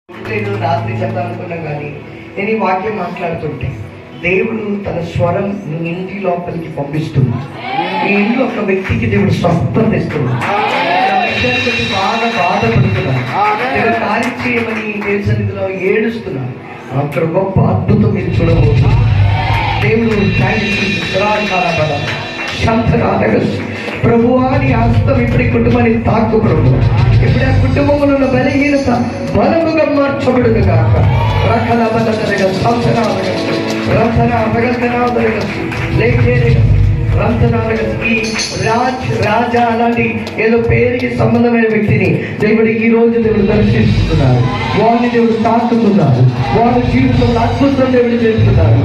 లేదు రాత్రి చెప్పాలనుకున్నా కానీ నేను ఈ వాక్యం మాట్లాడుతుంటే దేవుడు తన స్వరం నీ ఇంటి లోపలికి పంపిస్తుంది. నీ ఇంట్లో ఒక వ్యక్తికి దేవుడు స్వస్థత ఇస్తున్నాడు. బాగా బాధపడుతున్నాను, కార్యం చేయమని దేవుని సన్నిధిలో ఏడుస్తున్నాను. అక్కడ గొప్ప అద్భుతం మీరు చూడబోతున్నారు. దేవుడు ప్రభువా నీ హస్తం ఇప్పుడు ఈ కుటుంబాన్ని తాకు ప్రభు. ఇప్పుడు ఆ కుటుంబంలో ఉన్న బలహీనత బలముగా మార్చబడును గాక. రకల బలదరగా సంతనాలగా రథనాలగా లేఖేరగా ఈ రాజా అలాంటి ఏదో పేరుకి సంబంధమైన వ్యక్తిని దేవుడు ఈ రోజు దేవుడు దర్శిస్తున్నారు. వారిని దేవుడు తాకుతున్నారు. వారి జీవితంలో అద్భుతం దేవుడు చేస్తున్నారు.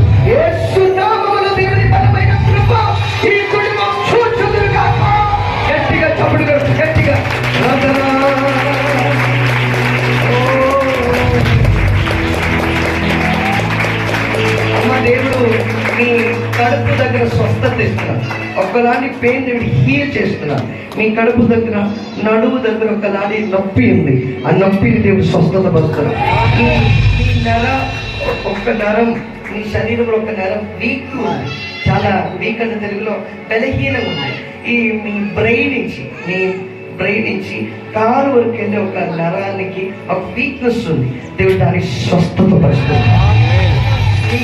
ఈ కుటుంబం చూచుదురు కాక. గట్టిగా చప్పుడు గట్టిగా అమ్మ దేవుడు మీ కడుపు దగ్గర స్వస్థత ఇస్తున్నాడు. ఒకలాంటి పెయిన్ దేవుడు హీల్ చేస్తున్నాడు. మీ కడుపు దగ్గర నడుము దగ్గర ఒకలాంటి నొప్పి ఉంది. ఆ నొప్పిని దేవుడు స్వస్థత పరుస్తున్నాడు. ఈ ఒక్క నరం మీ శరీరంలో ఒక నరం వీక్ ఉంది, చాలా వీక్ అంటే తెలుగులో బలహీనంగా ఉంది. ఈ మీ బ్రెయిన్ నుంచి కాలు వరకు వెళ్ళే ఒక నరానికి ఒక వీక్నెస్ ఉంది. దేవుడు దాన్ని స్వస్థత పరుస్తుంది. ఈ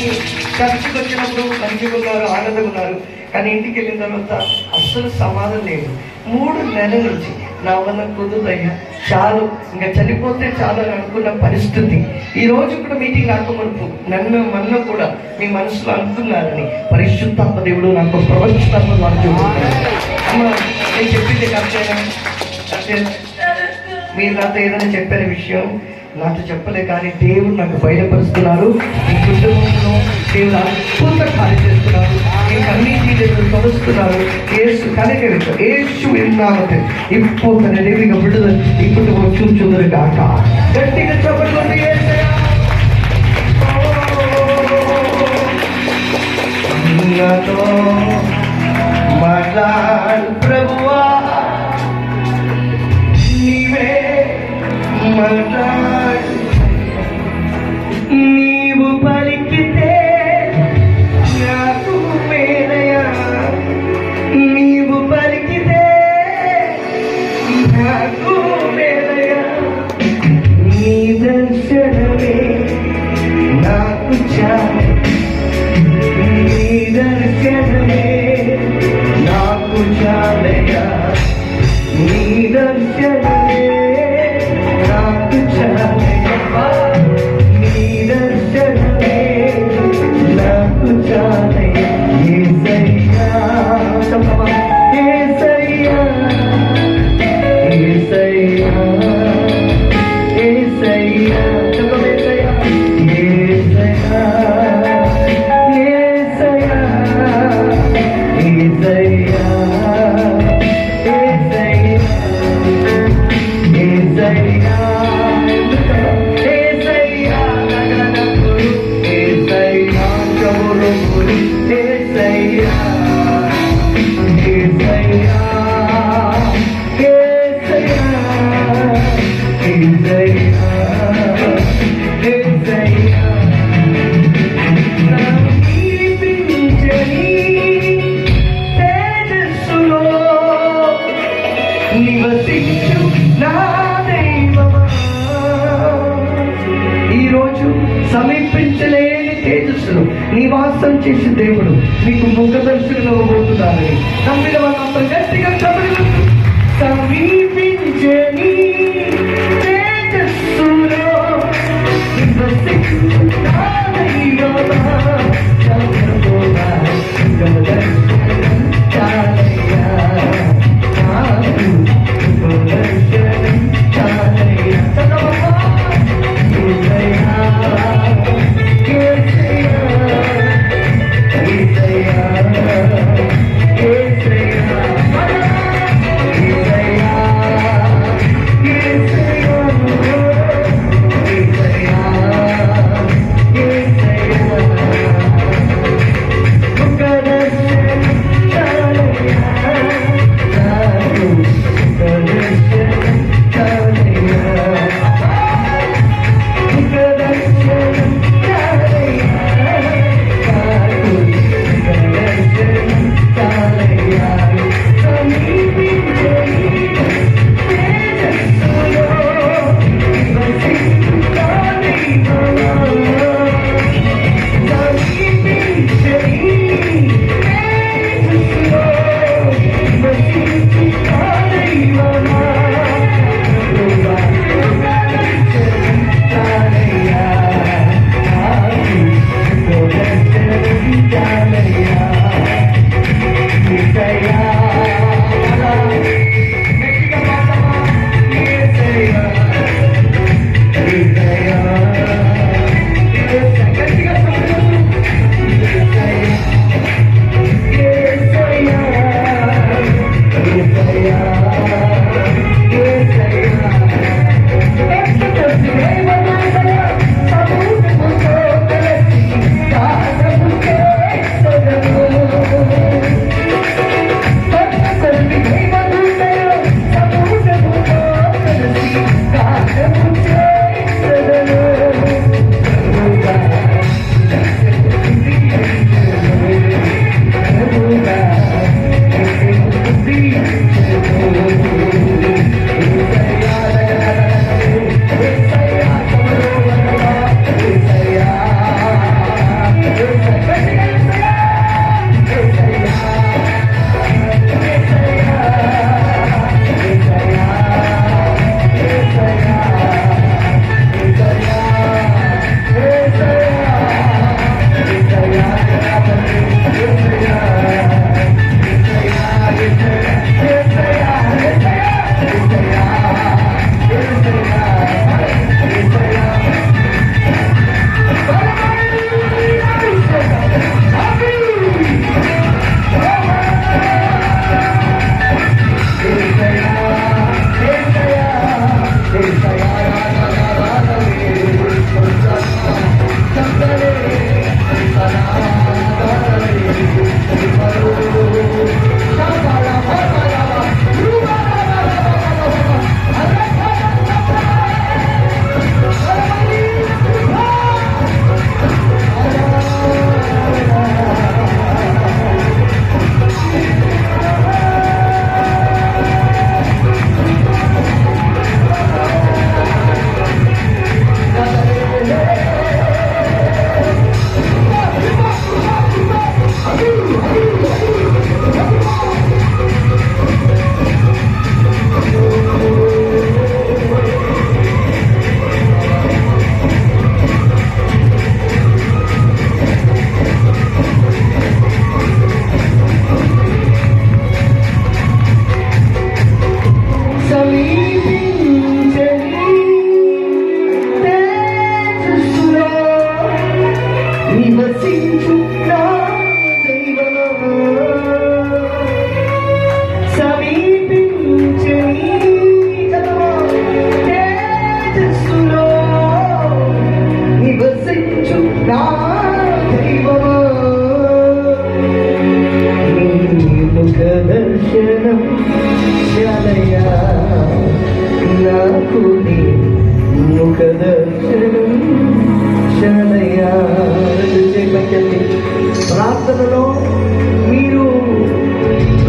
చర్చకు వచ్చినప్పుడు మంచిగా ఉన్నారు, ఆనందంగా ఉన్నారు, కానీ ఇంటికి వెళ్ళిన తర్వాత అస్సలు సమాధానం లేదు. 3 నెలల నుంచి నా వల్ల కుదురయ్యా, చాలు ఇంకా చనిపోతే చాలు అని అనుకున్న పరిస్థితి. ఈ రోజు కూడా మీటింగ్ రాకమునుపు నన్ను కూడా మీ మనసులో అనుకున్నారని పరిశుద్ధాత్మ దేవుడు నాకు ప్రవచనాత్మ అమ్మ నేను చెప్పింది కరెక్టేనా? మీరు నాతో ఏదైనా చెప్పిన విషయం నాతో చెప్పలే, కానీ దేవుడు నాకు బయలుపరుస్తున్నారు. ఈ కుటుంబంలో దేవుడు అద్భుత కార్యం చేస్తున్నారు. ఈ కన్నీటి దేవుడు కలుస్తున్నారు. యేసు కనకరిత యేసు విన్నామతే ఇప్పుడు తన దేవుడిగా విడుదల ఈ కుటుంబం చూచుదురు కాక. గట్టిగా చెప్పండి యేసయ్యా. నాతో మాట్లాడు ప్రభువా, నీవే మాట్లాడు. నీవు పలికితే నాకు మేలయా, నీవు పలికితే నాకు మేలయా. నీ దర్శనమే నాకు చాలు, నీ దర్శనమే నాకు చాలయా, నీ దర్శనమే నాకు చాలయా, నీ దర్శనమే నాకు చాలయా. యేసయ్యా యేసయ్యా యేసయ్యా యేసయ్యా సమీపించలేని తేజస్సును నివాసం చేసి దేవుడు మీకు ముఖదర్శనం ఇవ్వబోతున్నారని నమ్మిన వాళ్ళంతా గట్టిగా సమీపించని తేజస్సులో నివసించు నా దైవమా, సమీపించని తేజస్సులో నివసించు నా దైవమా, నీ ముఖ దర్శనం చాలయ్యా నాకు, నీ ముఖ దర్శనం చాలయ్యా. ప్రార్థనలో మీరు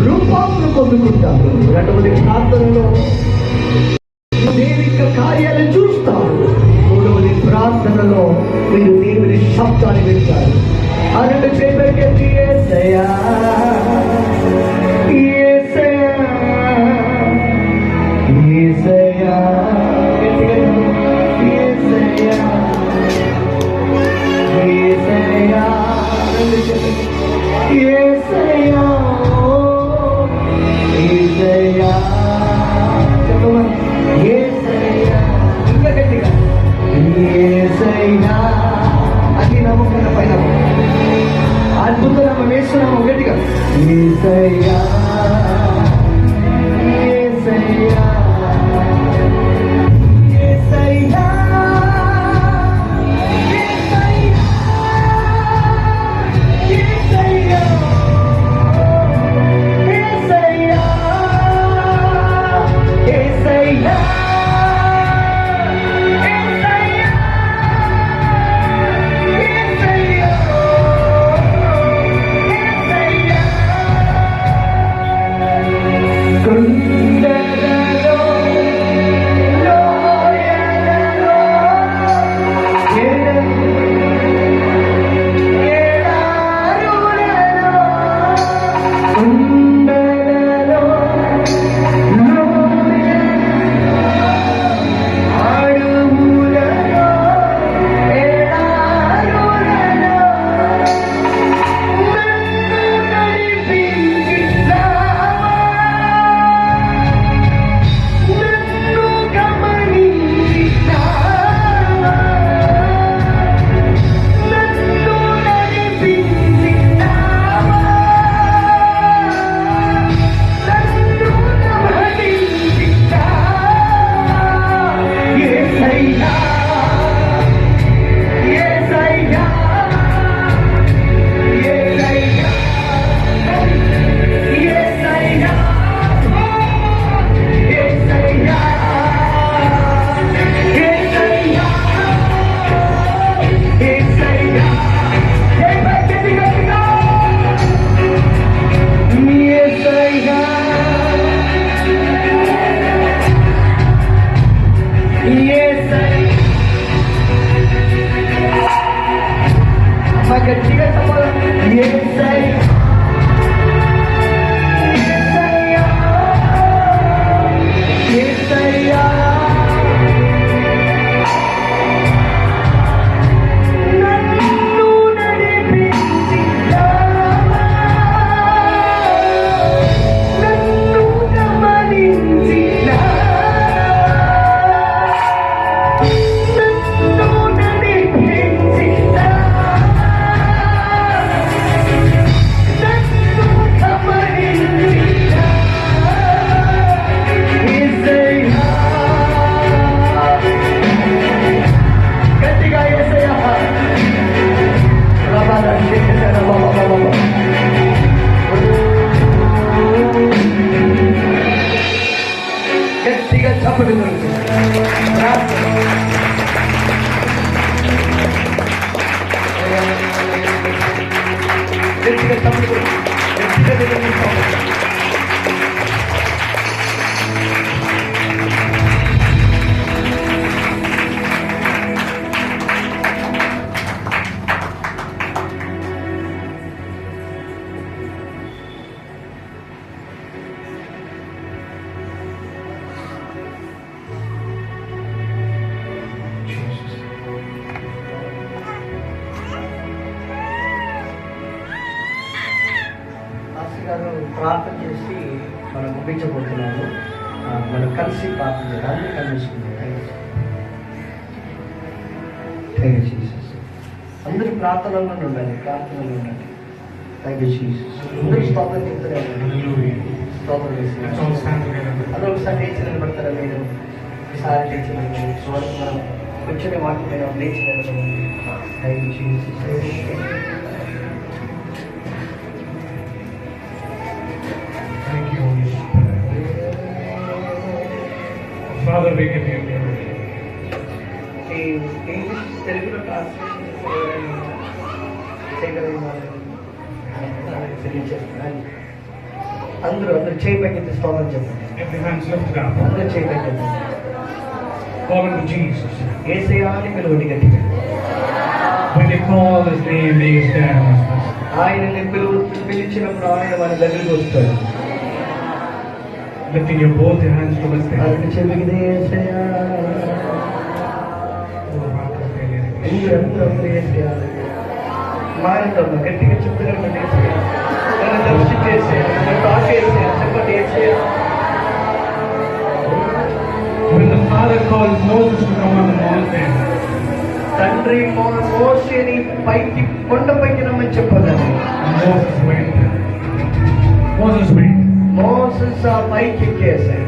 రూపాలను పొందుకుంటారు. రెండవది, ప్రార్థనలో దేవుని యొక్క కార్యాలు చూస్తారు. మూడవది, ప్రార్థనలో మీరు దేవుని శబ్దాన్ని వింటారు. ఆ రెండు చేయబడి యేసయ్యా యేసయ్యా యేసయ్యా యేసయ్యా యేసయ్యా యేసయ్యా యేసయ్యా యేసయ్యా, ఇంకా గట్టిగా యేసయ్యా. అది నమ్మకం పైన అద్భుతం వేస్తున్నాము గట్టిగా యేసయ్యా యేసయ్యా యేసయ్యా ప్రార్థన చేసి మనం ముగించబోతున్నాము. మనం కలిసి ప్రార్థన చేయాలి. కలుసుకుందాం. Thank you Jesus. అందరూ ప్రార్థనలో ఉండాలి, ప్రార్థనలో ఉండాలి. Thank you Jesus. అందరూ స్తోత్రం చెప్తారు. స్తోత్రం అందరూ ఒకసారి లేచి నిలబడతారా? మీరు ఒకసారి లేచి మనం కూర్చొని వాక్యం లేచి నిలబడండి. Thank you Jesus. Father, we give you glory. English తెలుగులో ట్రాన్స్లేషన్ అందరూ చేయబెట్టి స్తోత్రం చెప్పండి. Every hand's lifted up. అందరూ చేయబెట్టండి. Call unto Jesus. యేసయ్యా అని పిలువడి గట్టిగా. When they call his name, he is there amongst us. ఆయనని పిలిచినప్పుడు ఆయన మన దగ్గరికి వస్తాడు. Lifting your both your hands towards the heaven. ఆయన చెవికిదే యేసయ్యా. అందరూ యేసయ్యా. మాయంతో గట్టిగా చెప్తున్నాడు యేసయ్యా. నన్ను దర్శించేసే, నన్ను తాకేసే, చెప్పండి యేసయ్యా. When the Father called Moses to come on the mountain, తండ్రి మోసేని పైకి కొండపైకి రమ్మని చెప్పదండి. Moses went. మోసెస్ ఆ పైకి ఎక్కేసాడు.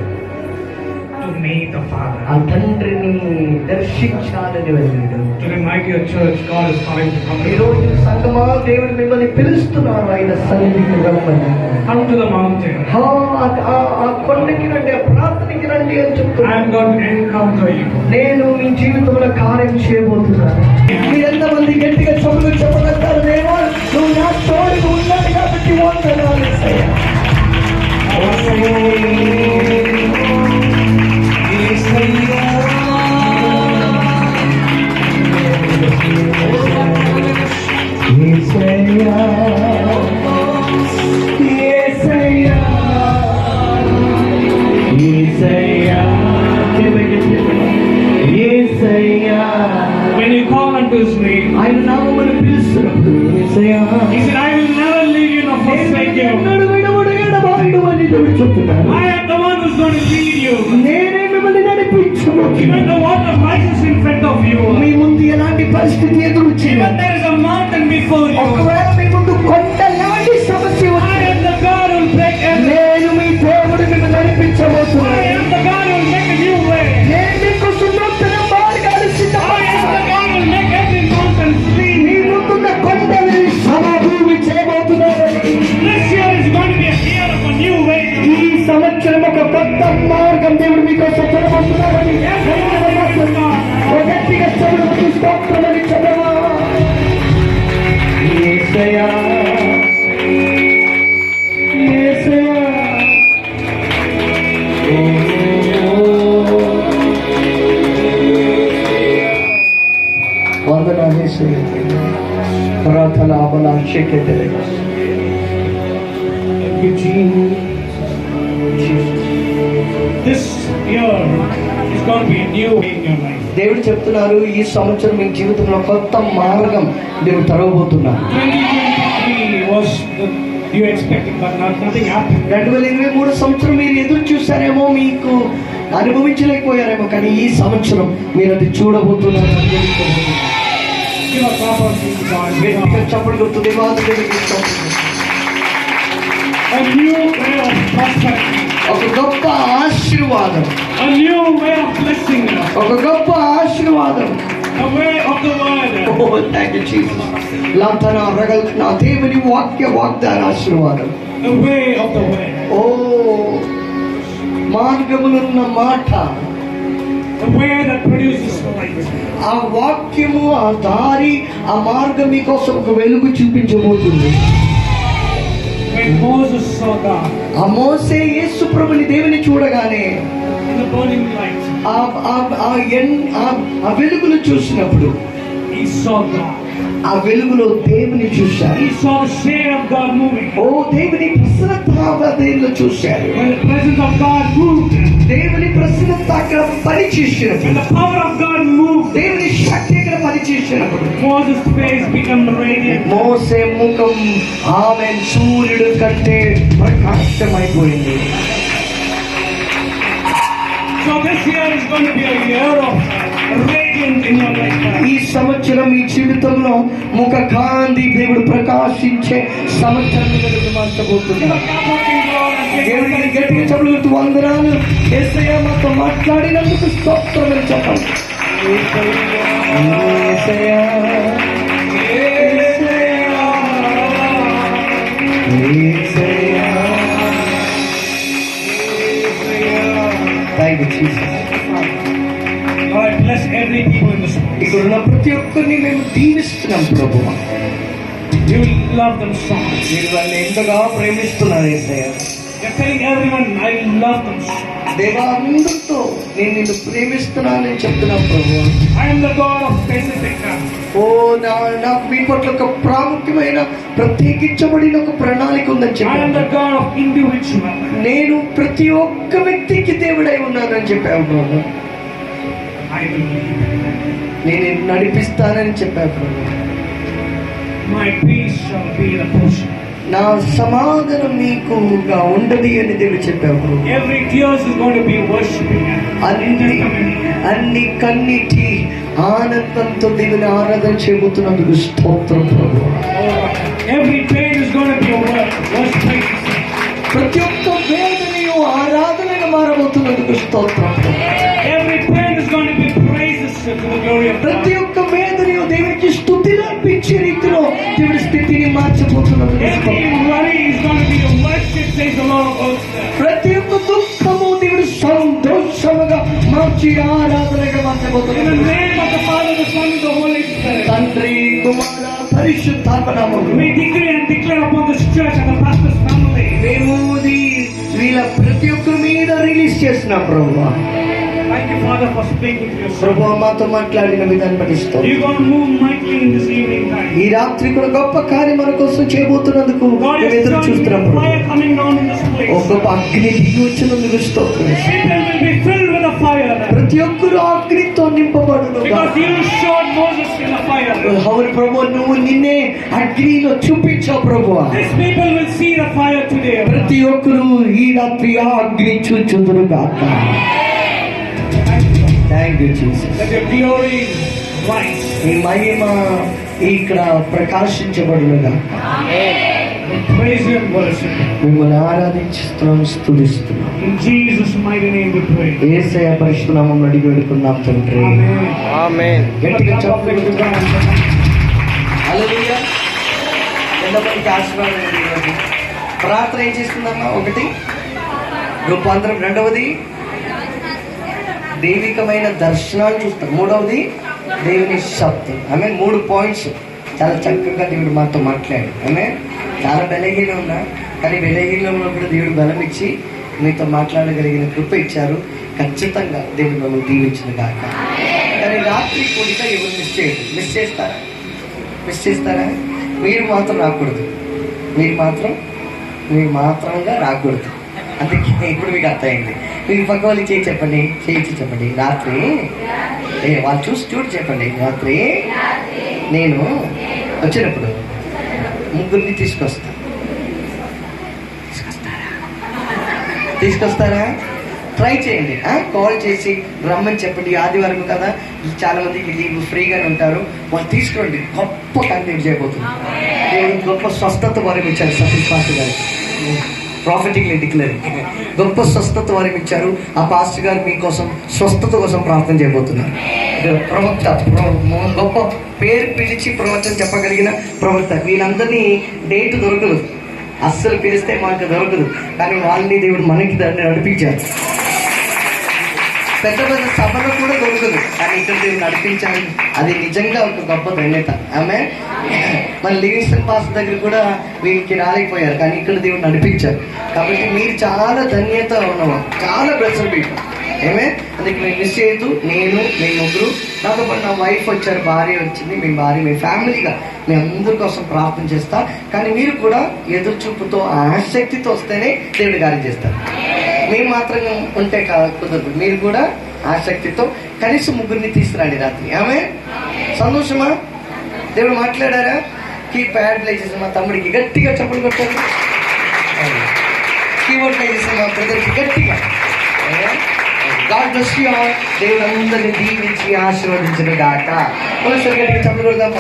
To meet the Father. ఆ తండ్రిని దర్శించాలని వెళ్ళాడు. Today, my dear church, God is calling to come. ఈ రోజు సంగమా దేవుడు మిమ్మల్ని పిలుస్తున్నారు ఆయన సన్నిధికి రమ్మని. Come to the mountain. ఆ కొండకి రండి, ఆ ప్రార్థనకి రండి అని I చెప్తున్నాను. am going to encounter you. నేను మీ జీవితంలో కార్యం చేయబోతున్నాను. మీరెంతమంది గట్టిగా చెప్పులు చెప్పగలుగుతారు? దేవా నువ్వు నా తోడుగా ఉన్నాను కాబట్టి వందనాలు యేసయ్యా. When you call unto his name, ఆయన నామమును పిలుస్తున్నప్పుడు యేసయ్యా, he said, I will never leave you nor forsake you. ఎన్నడూ విడవడు ఎడబాయుడు అని దేవుడు చెప్తున్నాడు. I am the one who's going to lead you. నేనే మిమ్మల్ని నడిపించబోతున్నాను. Even the water rises in front of you. మీ ముందు ఎలాంటి పరిస్థితి ఎదురొచ్చినా, Even there is a mountain before you. ఒకవేళ మీ ముందు కొండ లాంటి సమస్య I వచ్చినా, am the God who will break every. నేను మీ దేవుడు మిమ్మల్ని I నడిపించబోతున్నాను. am the God who will make a new way. నేను మీకు సున్నతమైన మార్గాలు I am the సిద్ధపరుస్తాను. God who will make every mountain free. మీ ముందున్న కొండని సమభూమి చేయబోతున్నానని. This year is going to be a year of a new way. ఈ సంవత్సరం ఒక కొత్త మార్గం దేవుడు మీకోసం తెరబోతున్నారని. ఒక గట్టిగా చెవులు స్తోత్రమని చెప్పవా? యేసయ్యా, యేసయ్యా. వందనాలు యేసయ్యా. ప్రార్థన అభిలాషకే తెలియదు. This year is going to be a new way in your life. దేవుడు చెప్తున్నారు, ఈ సంవత్సరం మీ జీవితంలో కొత్త మార్గం దేవుడు తెరవబోతున్నారు. 2023 was you expected, but nothing happened. 2023 సంవత్సరం మీరు ఎదురు చూసారేమో, మీకు అనుభవించలేకపోయారేమో, కానీ ఈ సంవత్సరం మీరు అది చూడబోతున్నారు. Give a clap of Jesus, God. గట్టిగా చప్పట్లు కొడుతూ దేవాది దేవుడికి స్తోత్రం. A new way of prosperity. ఒక గొప్ప ఆశీర్వాదం, A new way of blessing. ఒక గొప్ప ఆశీర్వాదం. A way of the word. Thank you Jesus. లాంతన రగల్ నా దేవుని వాగ్దాన ఆశీర్వాదం. The way of the way. ఓ మార్గములున్న మాట, The way that produces light. ఆ వాక్యము, ఆ దారి, ఆ మార్గం మీకోసం ఒక వెలుగు చూపించబోతుంది. When Moses saw God ఆ మోసే యేసు ప్రభుని దేవుని చూడగానే in the burning light, ఆ వెలుగును చూసినప్పుడు he saw God. ఆ వెలుగులో దేవుని చూశారు. He saw the shade of God moving. ఓ దేవుని ప్రసన్నత దేవుని చూశారు. When the presence of God moved, దేవుని ప్రసన్నత అక్కడ when పనిచేసినప్పుడు, the power of God moved, దేవుని శక్తి అక్కడ పనిచేసినప్పుడు Moses' face became radiant. మోసే ముఖం ఆమె సూర్యుడు కంటే ప్రకాశమైపోయింది. So this year is going to be a year of radiance in your life. ఈ సంవత్సరం మీ జీవితంలో ముఖ కాంతి దేవుడు ప్రకాశించే సంవత్సరం మార్చబోతున్నాడు. దేవుడికి గట్టిగా చదువుతూ వందనాలు. యేసయ్య మాతో మాట్లాడినందుకు స్తోత్రం అని చెప్పండి. Lord, bless every people in this place. ఇక్కడ ఉన్న ప్రతి ఒక్కరిని మేము దీవిస్తున్నాం ప్రభువా. You love them so much. మీరు వాళ్ళని ఎంతగా ప్రేమిస్తున్నారు యేసయ్య. You're telling everyone, I love them so much. దేవా అందరితో నేను నిన్ను ప్రేమిస్తున్నానని చెప్తున్నాను ప్రభువా. I am the God of specific now. ఓ నాకు మీ పట్ల ఒక ప్రాముఖ్యమైన ప్రత్యేకించబడిన ఒక ప్రణాళిక ఉందని I am చెప్పాను. the God of individual. నేను ప్రతి ఒక్క వ్యక్తికి దేవుడై ఉన్నానని చెప్పాను ప్రభు. I will lead. నేను నిన్ను నడిపిస్తానని చెప్పాను ప్రభు. My peace shall be the portion. నా సమాధానం మీకుగా ఉండది అని దేవుడు చెప్పావు ప్రభు. Every tears is going to be worshiping Him. అన్ని కన్నిటి ఆనందంతో దేవుని ఆరాధన చేయబోతున్నందుకు స్తోత్రం ప్రభు. Every pain is going to be a worship. ప్రతి ఒక్క వేదనయు ఆరాధనగా మారబోతున్నందుకు స్తోత్రం ప్రభు. Every pain is going to be praises to the glory of God. ప్రతి ఒక్క వేదనయు దేవునికి స్తుతిని అర్పించే రీతిలో దేవుడి స్థితిని మార్చబోతున్నందుకు Every స్తోత్రం. worry is going to be a worship, says the Lord of hosts. ప్రతి ఒక్క దుఃఖము దేవుడు సంతోషముగా మార్చి ఆరాధనగా In the మార్చబోతున్నాడు. name of the Father, the Son, and the Holy Spirit. తండ్రి కుమార పరిశుద్ధాత్మ నామములో We decree and declare upon this church and the pastor's family. మేము వీళ్ళ ప్రతి ఒక్కరి మీద రిలీజ్ చేస్తున్నాం ప్రభువా. Thank you, Father, for speaking to your ప్రభువా servant. మాతో మాట్లాడిన విధానం పఠిస్తాం. You're going to move mightily in this evening time. ఈ రాత్రి కూడా గొప్ప కార్యం మన కోసం చేయబోతున్నందుకు God మేము is ఎదురు showing చూస్తున్నాం you Prabhu. fire coming down in this ఒక place. గొప్ప అగ్ని దిగి వచ్చినందుకు స్తోత్రం. People will be filled with the fire. ప్రతి ఒక్కరు అగ్నితో నింపబడును. Because you showed Moses in the fire. అవును ప్రభు, నువ్వు నిన్నే అగ్నిలో చూపించావు ప్రభువా. These people will see the fire today. ప్రతి ఒక్కరు ఈ రాత్రి ఆ అగ్ని చూచుదురు గాక. Thank you Jesus. Let your glory rise. నీ మహిమ ఇక్కడ ప్రకాశించబడునుగా. Praise you and worship. మిమ్మల్ని ఆరాధిస్తున్నాం, స్తుతిస్తున్నాం. In Jesus' mighty name we pray. యేసయ్య పరిశుద్ధ నామములో అడిగి వేడుకున్నాం తండ్రి. Amen. గట్టిగా చప్పట్లు కొట్టుదాం. హల్లెలూయా. ఎంతమందికి ఆశీర్వాదం ఉంది ఈరోజు? ప్రార్థన ఏం చేసుకుందామా? ఒకటి రూపాంతరం, రెండవది దైవికమైన దర్శనాలు చూస్తాం, మూడవది దేవుని శబ్దం. ఆమె 3 పాయింట్స్ చాలా చక్కగా దేవుడు మాతో మాట్లాడు. ఆమె చాలా బలహీనం ఉన్నా కానీ బలహీనంలో కూడా దేవుడు బలం ఇచ్చి మీతో మాట్లాడగలిగిన కృప ఇచ్చారు. ఖచ్చితంగా దేవుడు మమ్మల్ని దీవించిన కాక. కానీ రాత్రి కూడిక ఎవరు మిస్ చేస్తారా? మీరు మాత్రం రాకూడదు. మీరు మాత్రంగా రాకూడదు. అందుకే ఇప్పుడు మీకు అర్థమైంది. మీకు పక్క వాళ్ళకి చేయించి చెప్పండి. రాత్రి వాళ్ళు చూడు చెప్పండి. రాత్రి నేను వచ్చినప్పుడు ముగ్గురిని తీసుకొస్తారా? ట్రై చేయండి. కాల్ చేసి రమ్మని చెప్పండి. ఆదివారం కదా, చాలా మందికి లీవ్ ఫ్రీగానే ఉంటారు. వాళ్ళు తీసుకోండి. గొప్ప కంటెంట్ చేయబోతుంది. దేవుడు గొప్ప స్వస్థత వరం ఇచ్చారు సతీష్ పాస్టర్ గారికి. ప్రాఫిటిక్లీ డిక్లేర్ గొప్ప స్వస్థత వరం ఇచ్చారు. ఆ పాస్టర్ గారు మీకోసం స్వస్థత కోసం ప్రార్థన చేయబోతున్నారు. ప్రవక్త, గొప్ప పేరు పిలిచి ప్రవచనం చెప్పగలిగిన ప్రవక్త. వీళ్ళందరినీ డేట్ దొరకదు, అస్సలు పిలిస్తే మాకు దొరకదు. కానీ వాళ్ళని దేవుడు మనకి దాన్ని నడిపించారు. పెద్ద సభలో కూడా దొరకదు, కానీ ఇక్కడ దేవుడు నడిపించాలి. అది నిజంగా ఒక గొప్ప ధన్యత. ఆమె మన లివింగ్స్టన్ పాస్టర్ దగ్గర కూడా వీరికి రాలేకపోయారు, కానీ ఇక్కడ దేవుడు నడిపించారు. కాబట్టి మీరు చాలా ధన్యత ఉన్నవారు, చాలా బ్లెస్డ్ పీపుల్. ఏమే అందుకే మీరు మిస్ చేయొద్దు. నేను, మీ ముగ్గురు, నాతో పాటు నా వైఫ్ వచ్చారు, భార్య వచ్చింది. మీ భార్య, మీ ఫ్యామిలీగా మీ అందరి కోసం ప్రార్థన చేస్తా. కానీ మీరు కూడా ఎదురు చూపుతో, ఆసక్తితో వస్తేనే దేవుడు కార్యం చేస్తారు. మేము మాత్రం ఉంటే కుదరదు. మీరు కూడా ఆసక్తితో కనీసం ముగ్గురిని తీసుకురండి రాత్రి. ఆమె సంతోషమా? దేవుడు మాట్లాడారా? కీప్యాడ్ ప్లే చేసిన మా తమ్ముడికి గట్టిగా చప్పట్లు కొట్టారు. కీబోర్డ్ ప్లే చేసిన మా బ్రదర్కి గట్టిగా. God bless you all. దేవుడు అందరినీ దీవించి ఆశీర్వదించును గాక. ఒకసారి గట్టిగా చప్పట్లు కొడదాం.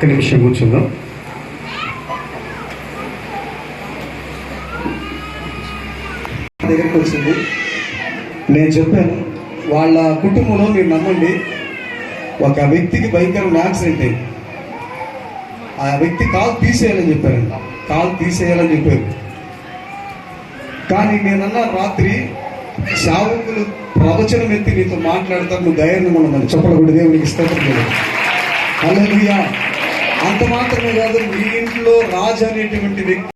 ఒక్క నిమిషం కూర్చుందాం. దగ్గరికి వచ్చింది. నేను చెప్పాను, వాళ్ళ కుటుంబంలో మీరు నమ్మండి, ఒక వ్యక్తికి భయంకరమైన యాక్సిడెంట్ అయింది. ఆ వ్యక్తి కాలు తీసేయాలని చెప్పారంట, కాలు తీసేయాలని చెప్పారు. కానీ నేనన్నా రాత్రి సేవకులు ప్రవచనం ఎత్తి నీతో మాట్లాడతారు, నువ్వు ధైర్యంగా ఉండమని చెప్పకూడదు. దేవునికి స్తోత్రం. హల్లెలూయా. అంత మాత్రమే కాదు, మీ ఇంట్లో రాజు అనేటువంటి వ్యక్తి